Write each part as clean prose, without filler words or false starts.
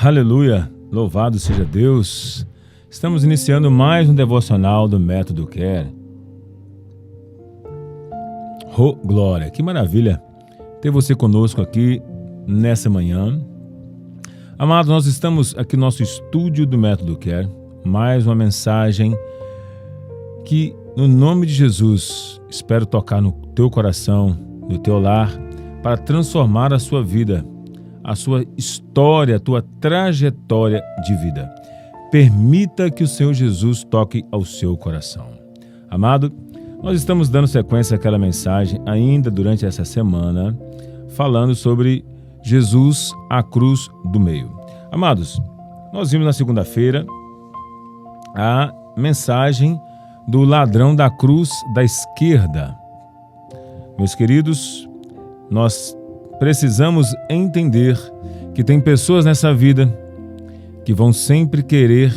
Aleluia, louvado seja Deus. Estamos iniciando mais um devocional do Método Care. Oh, glória, que maravilha ter você conosco aqui nessa manhã. Amados, nós estamos aqui no nosso estúdio do Método Care, mais uma mensagem que, no nome de Jesus, espero tocar no teu coração, no teu lar, para transformar a sua vida, a sua história, a tua trajetória de vida. Permita que o Senhor Jesus toque ao seu coração. Amado, nós estamos dando sequência àquela mensagem ainda durante essa semana, falando sobre Jesus, a cruz do meio. Amados, nós vimos na segunda-feira a mensagem do ladrão da cruz da esquerda. Meus queridos, nós precisamos entender que tem pessoas nessa vida que vão sempre querer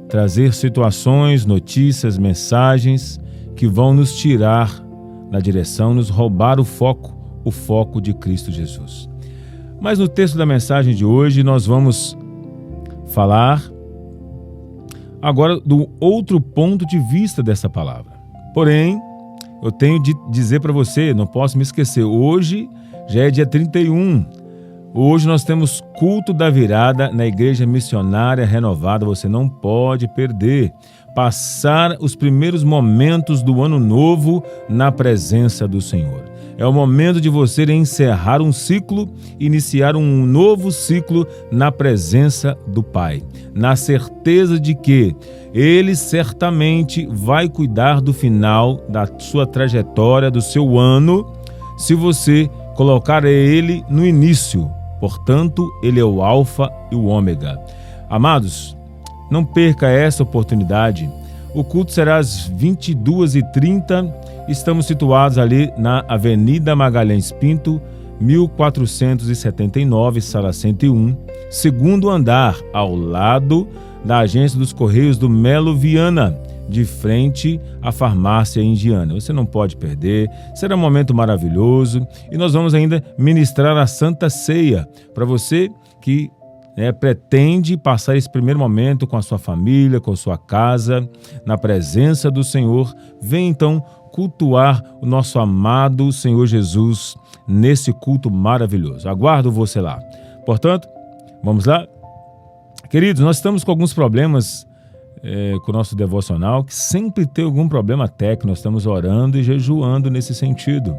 trazer situações, notícias, mensagens que vão nos tirar da direção, nos roubar o foco de Cristo Jesus. Mas no texto da mensagem de hoje nós vamos falar agora do outro ponto de vista dessa palavra. Porém, eu tenho de dizer para você, não posso me esquecer, hoje já é dia 31. Hoje nós temos culto da virada na Igreja Missionária Renovada. Você não pode perder. Passar os primeiros momentos do ano novo na presença do Senhor. É o momento de você encerrar um ciclo, iniciar um novo ciclo na presença do Pai. Na certeza de que Ele certamente vai cuidar do final da sua trajetória, do seu ano, se você colocar Ele no início. Portanto, Ele é o Alfa e o Ômega. Amados, não perca essa oportunidade. O culto será às 22h30. Estamos situados ali na Avenida Magalhães Pinto, 1479, sala 101, segundo andar, ao lado da Agência dos Correios do Melo Viana, de frente à farmácia indiana. Você não pode perder, será um momento maravilhoso e nós vamos ainda ministrar a Santa Ceia para você que pretende passar esse primeiro momento com a sua família, com a sua casa, na presença do Senhor. Vem então cultuar o nosso amado Senhor Jesus nesse culto maravilhoso. Aguardo você lá. Portanto, vamos lá? Queridos, nós estamos com alguns problemas com o nosso devocional, que sempre tem algum problema técnico. Nós estamos orando e jejuando nesse sentido.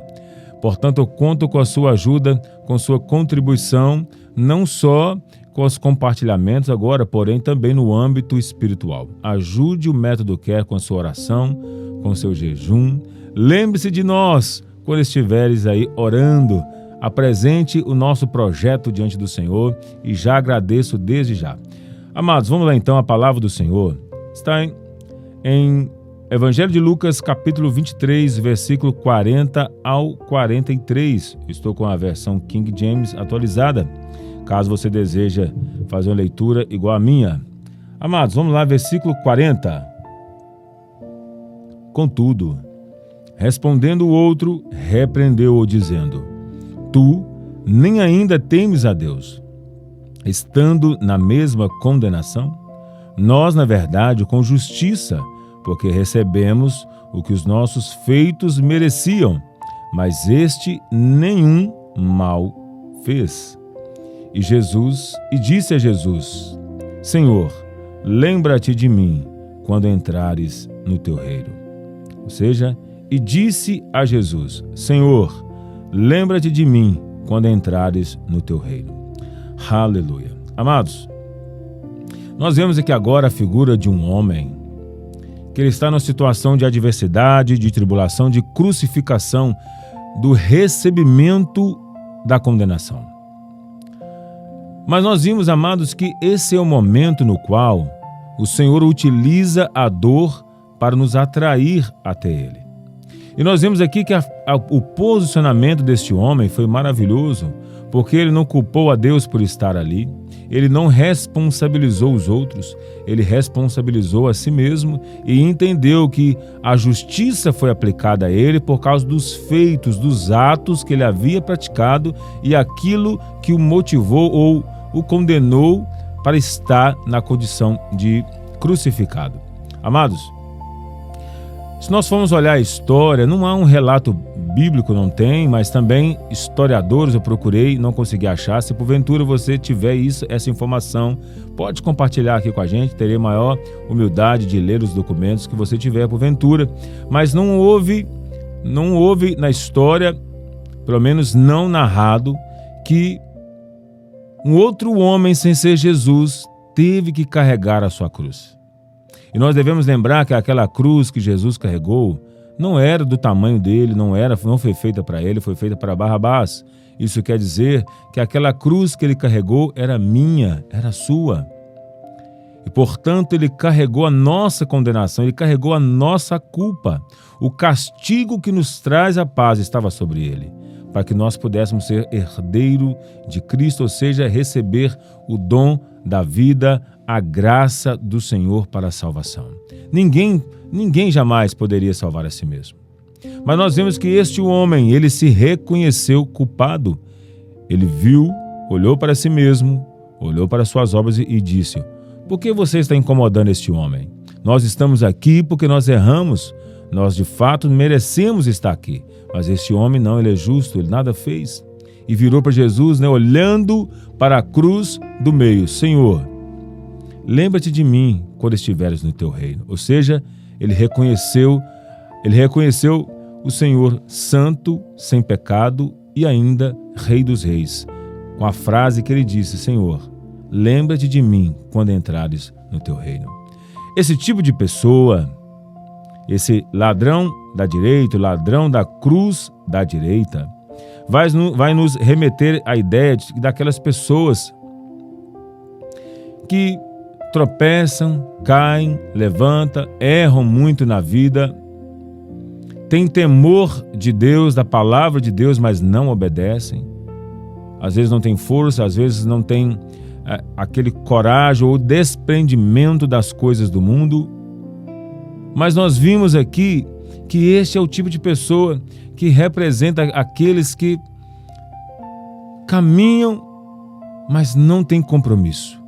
Portanto, eu conto com a sua ajuda, com sua contribuição, não só com os compartilhamentos agora, porém também no âmbito espiritual. Ajude o Método Care com a sua oração, com o seu jejum. Lembre-se de nós quando estiveres aí orando. Apresente o nosso projeto diante do Senhor e já agradeço desde já. Amados, vamos lá então a palavra do Senhor. Está em Evangelho de Lucas, capítulo 23, versículo 40 ao 43. Estou com a versão King James atualizada, caso você deseja fazer uma leitura igual a minha. Amados, vamos lá, versículo 40. Contudo, respondendo o outro, repreendeu-o, dizendo: Tu nem ainda temes a Deus, estando na mesma condenação? Nós, na verdade, com justiça, porque recebemos o que os nossos feitos mereciam, mas este nenhum mal fez. E disse a Jesus: Senhor, lembra-te de mim quando entrares no teu reino. Ou seja, e disse a Jesus: Senhor, lembra-te de mim quando entrares no teu reino. Aleluia. Amados, nós vemos aqui agora a figura de um homem que ele está numa situação de adversidade, de tribulação, de crucificação, do recebimento da condenação. Mas nós vimos, amados, que esse é o momento no qual o Senhor utiliza a dor para nos atrair até Ele. E nós vemos aqui que o posicionamento deste homem foi maravilhoso, porque ele não culpou a Deus por estar ali, ele não responsabilizou os outros, ele responsabilizou a si mesmo e entendeu que a justiça foi aplicada a ele por causa dos feitos, dos atos que ele havia praticado e aquilo que o motivou ou o condenou para estar na condição de crucificado. Amados, se nós formos olhar a história, não há um relato bíblico, não tem, mas também historiadores eu procurei, não consegui achar. Se porventura você tiver essa informação, pode compartilhar aqui com a gente, terei maior humildade de ler os documentos que você tiver porventura. Mas não houve na história, pelo menos não narrado, que um outro homem sem ser Jesus teve que carregar a sua cruz. E nós devemos lembrar que aquela cruz que Jesus carregou não era do tamanho dele, não foi feita para ele, foi feita para Barrabás. Isso quer dizer que aquela cruz que ele carregou era minha, era sua. E, portanto, ele carregou a nossa condenação, ele carregou a nossa culpa. O castigo que nos traz a paz estava sobre ele, para que nós pudéssemos ser herdeiro de Cristo, ou seja, receber o dom da vida, a graça do Senhor para a salvação. Ninguém jamais poderia salvar a si mesmo. Mas nós vemos que este homem, ele se reconheceu culpado. Ele viu, olhou para si mesmo, olhou para suas obras e disse: por que você está incomodando este homem? Nós estamos aqui porque nós erramos. Nós, de fato, merecemos estar aqui. Mas este homem não, ele é justo, ele nada fez. E virou para Jesus, olhando para a cruz do meio: Senhor, lembra-te de mim quando estiveres no teu reino. Ou seja, ele reconheceu o Senhor santo, sem pecado e ainda Rei dos Reis, com a frase que ele disse: Senhor, lembra-te de mim quando entrares no teu reino. Esse tipo de pessoa, esse ladrão da direita, o ladrão da cruz da direita, vai nos remeter à ideia daquelas pessoas que tropeçam, caem, levantam, erram muito na vida, têm temor de Deus, da palavra de Deus, mas não obedecem. Às vezes não tem força, às vezes não tem aquele coragem ou desprendimento das coisas do mundo. Mas nós vimos aqui que este é o tipo de pessoa que representa aqueles que caminham, mas não tem compromisso.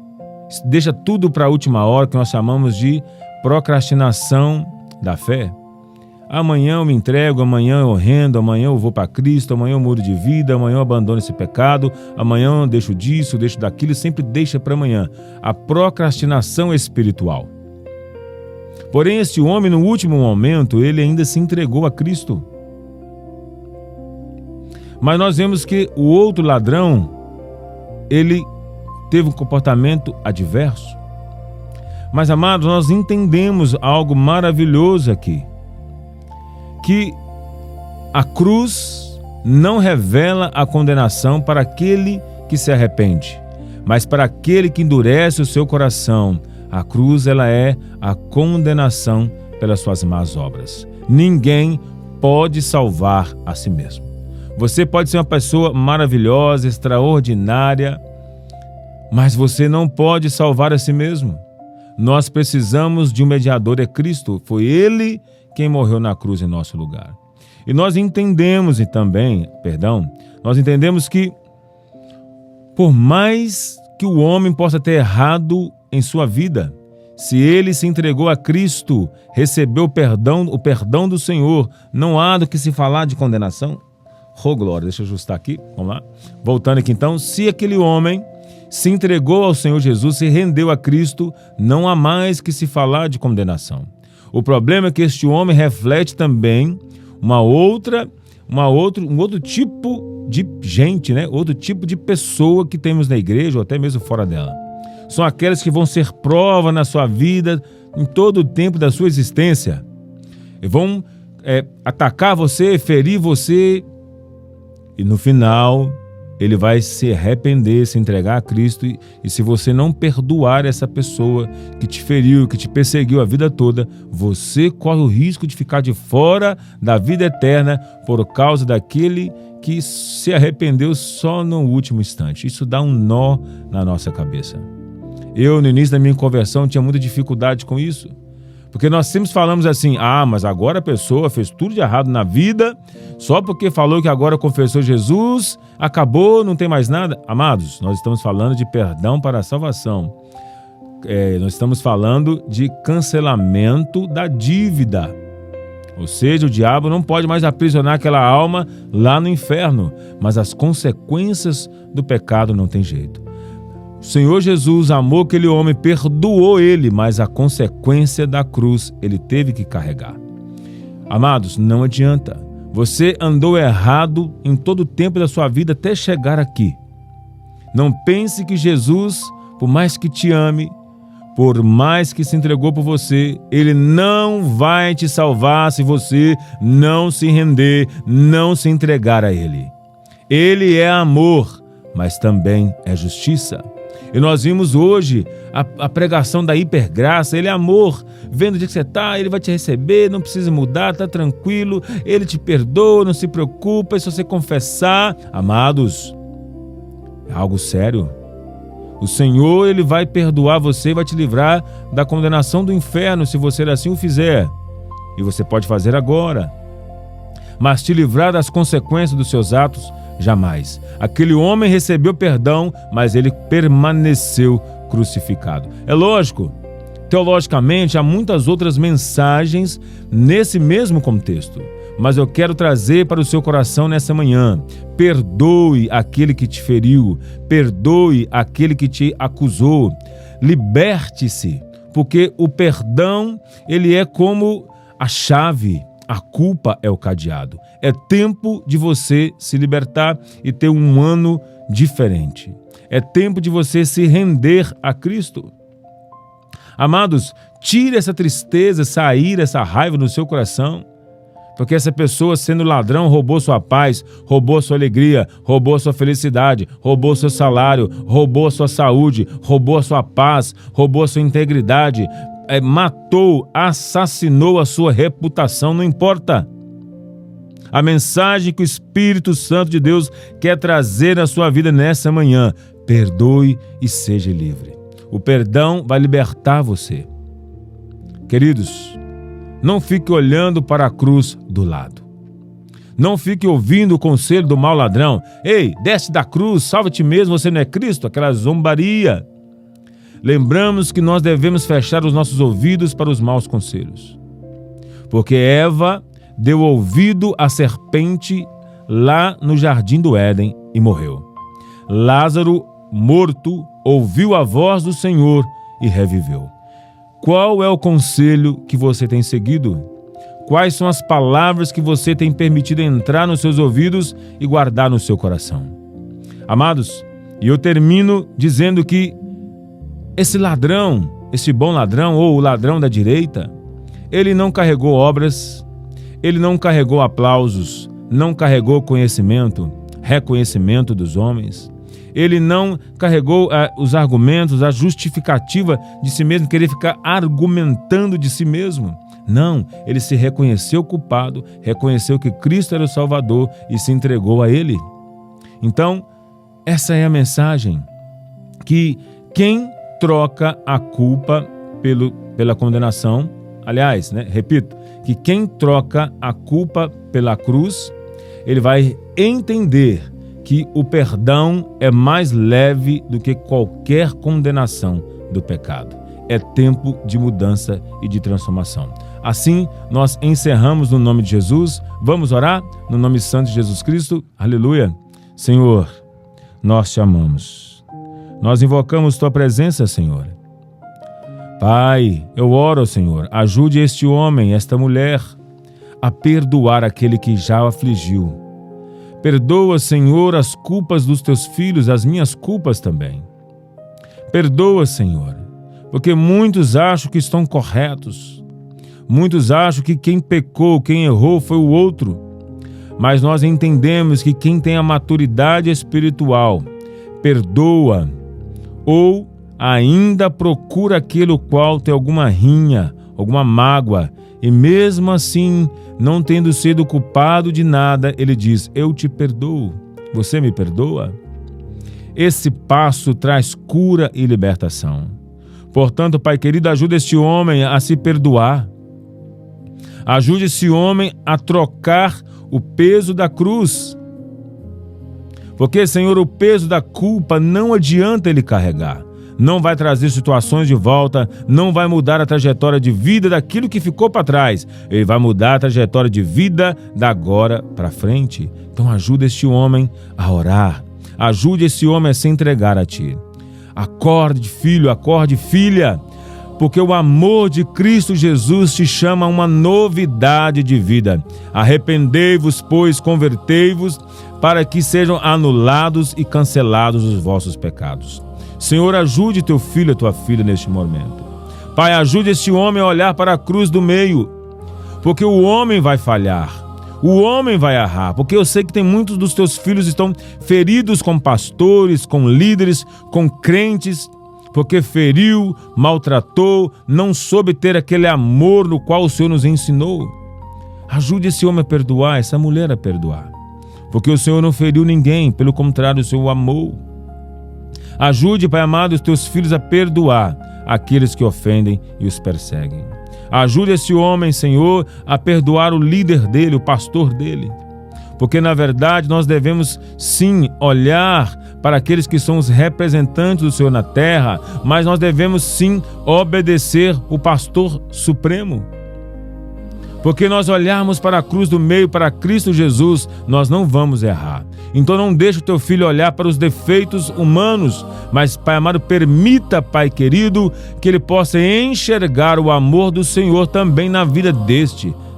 Deixa tudo para a última hora, que nós chamamos de procrastinação da fé. Amanhã eu me entrego, amanhã eu rendo, amanhã eu vou para Cristo, amanhã eu mudo de vida, amanhã eu abandono esse pecado, amanhã eu deixo disso, deixo daquilo, sempre deixa para amanhã. A procrastinação espiritual. Porém, este homem, no último momento, ele ainda se entregou a Cristo. Mas nós vemos que o outro ladrão, ele teve um comportamento adverso. Mas, amados, nós entendemos algo maravilhoso aqui, que a cruz não revela a condenação para aquele que se arrepende, mas para aquele que endurece o seu coração. A cruz, ela é a condenação pelas suas más obras. Ninguém pode salvar a si mesmo. Você pode ser uma pessoa maravilhosa, extraordinária, mas você não pode salvar a si mesmo. Nós precisamos de um mediador, é Cristo. Foi Ele quem morreu na cruz em nosso lugar. E nós entendemos nós entendemos que por mais que o homem possa ter errado em sua vida, se ele se entregou a Cristo, recebeu o perdão do Senhor, não há do que se falar de condenação. Oh, glória, deixa eu ajustar aqui, vamos lá. Voltando aqui então, se aquele homem se entregou ao Senhor Jesus, se rendeu a Cristo, não há mais que se falar de condenação. O problema é que este homem reflete também um outro tipo de gente, outro tipo de pessoa que temos na igreja ou até mesmo fora dela. São aqueles que vão ser prova na sua vida em todo o tempo da sua existência. E vão atacar você, ferir você, e no final ele vai se arrepender, se entregar a Cristo, e se você não perdoar essa pessoa que te feriu, que te perseguiu a vida toda, você corre o risco de ficar de fora da vida eterna por causa daquele que se arrependeu só no último instante. Isso dá um nó na nossa cabeça. Eu, no início da minha conversão, tinha muita dificuldade com isso, Porque nós sempre falamos assim, mas agora a pessoa fez tudo de errado na vida, só porque falou que agora confessou Jesus, acabou, não tem mais nada. Amados, nós estamos falando de perdão para a salvação. Nós estamos falando de cancelamento da dívida. Ou seja, o diabo não pode mais aprisionar aquela alma lá no inferno, mas as consequências do pecado não tem jeito. O Senhor Jesus amou aquele homem, perdoou ele, mas a consequência da cruz ele teve que carregar. Amados, não adianta. Você andou errado em todo o tempo da sua vida até chegar aqui. Não pense que Jesus, por mais que te ame, por mais que se entregou por você, ele não vai te salvar se você não se render, não se entregar a ele. Ele é amor, mas também é justiça. E nós vimos hoje a pregação da hipergraça. Ele é amor, vendo o dia que você está, ele vai te receber, não precisa mudar, está tranquilo, ele te perdoa, não se preocupa, se você confessar. Amados, é algo sério. O Senhor, ele vai perdoar você e vai te livrar da condenação do inferno, se você assim o fizer. E você pode fazer agora. Mas te livrar das consequências dos seus atos, jamais. Aquele homem recebeu perdão, mas ele permaneceu crucificado. É lógico, teologicamente, há muitas outras mensagens nesse mesmo contexto. Mas eu quero trazer para o seu coração nessa manhã: perdoe aquele que te feriu, perdoe aquele que te acusou, liberte-se, porque o perdão, ele é como a chave, a culpa é o cadeado. É tempo de você se libertar e ter um ano diferente. É tempo de você se render a Cristo. Amados, tire essa tristeza, essa raiva do seu coração. Porque essa pessoa, sendo ladrão, roubou sua paz, roubou sua alegria, roubou sua felicidade, roubou seu salário, roubou sua saúde, roubou a sua paz, roubou sua integridade, matou, assassinou a sua reputação, não importa. A mensagem que o Espírito Santo de Deus quer trazer na sua vida nessa manhã: perdoe e seja livre. O perdão vai libertar você. Queridos, não fique olhando para a cruz do lado. Não fique ouvindo o conselho do mau ladrão. Ei, desce da cruz, salva-te mesmo, você não é Cristo? Aquela zombaria. Lembramos que nós devemos fechar os nossos ouvidos para os maus conselhos. Porque Eva deu ouvido à serpente lá no jardim do Éden e morreu. Lázaro, morto, ouviu a voz do Senhor e reviveu. Qual é o conselho que você tem seguido? Quais são as palavras que você tem permitido entrar nos seus ouvidos e guardar no seu coração? Amados, e eu termino dizendo que esse ladrão, esse bom ladrão ou o ladrão da direita, ele não carregou obras, ele não carregou aplausos, não carregou conhecimento, reconhecimento dos homens. Ele não carregou os argumentos, a justificativa de si mesmo, querer ficar argumentando de si mesmo. Não, ele se reconheceu culpado, reconheceu que Cristo era o Salvador e se entregou a ele. Então, essa é a mensagem, que quem troca a culpa pela condenação, aliás, repito, que quem troca a culpa pela cruz, ele vai entender que o perdão é mais leve do que qualquer condenação do pecado. É tempo de mudança e de transformação. Assim, nós encerramos no nome de Jesus. Vamos orar no nome santo de Jesus Cristo. Aleluia. Senhor, nós te amamos. Nós invocamos tua presença, Senhor. Pai, eu oro, Senhor, ajude este homem, esta mulher, a perdoar aquele que já o afligiu. Perdoa, Senhor, as culpas dos teus filhos, as minhas culpas também. Perdoa, Senhor, porque muitos acham que estão corretos. Muitos acham que quem pecou, quem errou foi o outro. Mas nós entendemos que quem tem a maturidade espiritual perdoa ou ainda procura aquele o qual tem alguma rinha, alguma mágoa, e mesmo assim, não tendo sido culpado de nada, ele diz: eu te perdoo, você me perdoa? Esse passo traz cura e libertação. Portanto, Pai querido, ajuda este homem a se perdoar. Ajude esse homem a trocar o peso da cruz. Porque, Senhor, o peso da culpa não adianta ele carregar. Não vai trazer situações de volta, não vai mudar a trajetória de vida daquilo que ficou para trás. Ele vai mudar a trajetória de vida da agora para frente. Então ajuda este homem a orar. Ajude esse homem a se entregar a Ti. Acorde, filho, acorde, filha, porque o amor de Cristo Jesus te chama a uma novidade de vida. Arrependei-vos, pois, convertei-vos, para que sejam anulados e cancelados os vossos pecados. Senhor, ajude teu filho e tua filha neste momento. Pai, ajude este homem a olhar para a cruz do meio, porque o homem vai falhar. O homem vai errar, porque eu sei que tem muitos dos teus filhos que estão feridos com pastores, com líderes, com crentes, porque feriu, maltratou, não soube ter aquele amor no qual o Senhor nos ensinou. Ajude esse homem a perdoar, essa mulher a perdoar, porque o Senhor não feriu ninguém, pelo contrário, o Senhor o amou. Ajude, Pai amado, os teus filhos a perdoar aqueles que ofendem e os perseguem. Ajude esse homem, Senhor, a perdoar o líder dele, o pastor dele. Porque, na verdade, nós devemos, sim, olhar para aqueles que são os representantes do Senhor na terra, mas nós devemos, sim, obedecer o pastor supremo. Porque nós olharmos para a cruz do meio, para Cristo Jesus, nós não vamos errar. Então não deixe o teu filho olhar para os defeitos humanos, mas, Pai amado, permita, Pai querido, que ele possa enxergar o amor do Senhor também na vida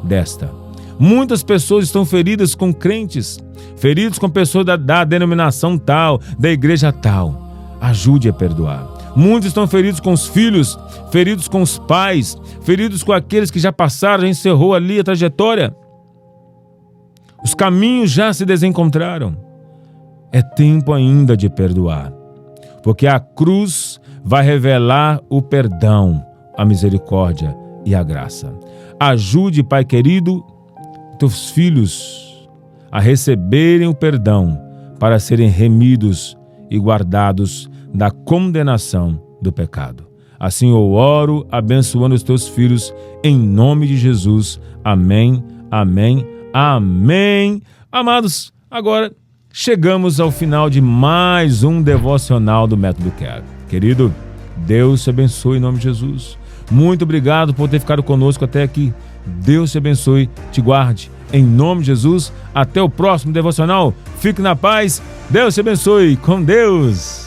desta. Muitas pessoas estão feridas com crentes, feridos com pessoas da denominação tal, da igreja tal. Ajude a perdoar. Muitos estão feridos com os filhos, feridos com os pais, feridos com aqueles que já passaram, já encerrou ali a trajetória. Os caminhos já se desencontraram. É tempo ainda de perdoar, porque a cruz vai revelar o perdão, a misericórdia e a graça. Ajude, Pai querido, teus filhos a receberem o perdão para serem remidos e guardados da condenação do pecado. Assim eu oro, abençoando os teus filhos, em nome de Jesus. Amém, amém, amém. Amados, agora chegamos ao final de mais um devocional do Método Care. Querido, Deus te abençoe em nome de Jesus. Muito obrigado por ter ficado conosco até aqui. Deus te abençoe, te guarde. Em nome de Jesus, até o próximo devocional. Fique na paz. Deus te abençoe. Com Deus.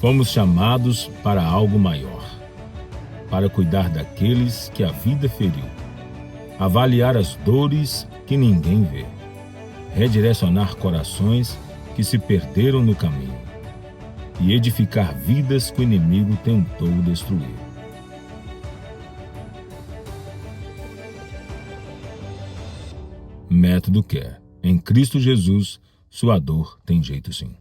Fomos chamados para algo maior, para cuidar daqueles que a vida feriu, avaliar as dores que ninguém vê, redirecionar corações que se perderam no caminho e edificar vidas que o inimigo tentou destruir. Método Care. Em Cristo Jesus, sua dor tem jeito sim.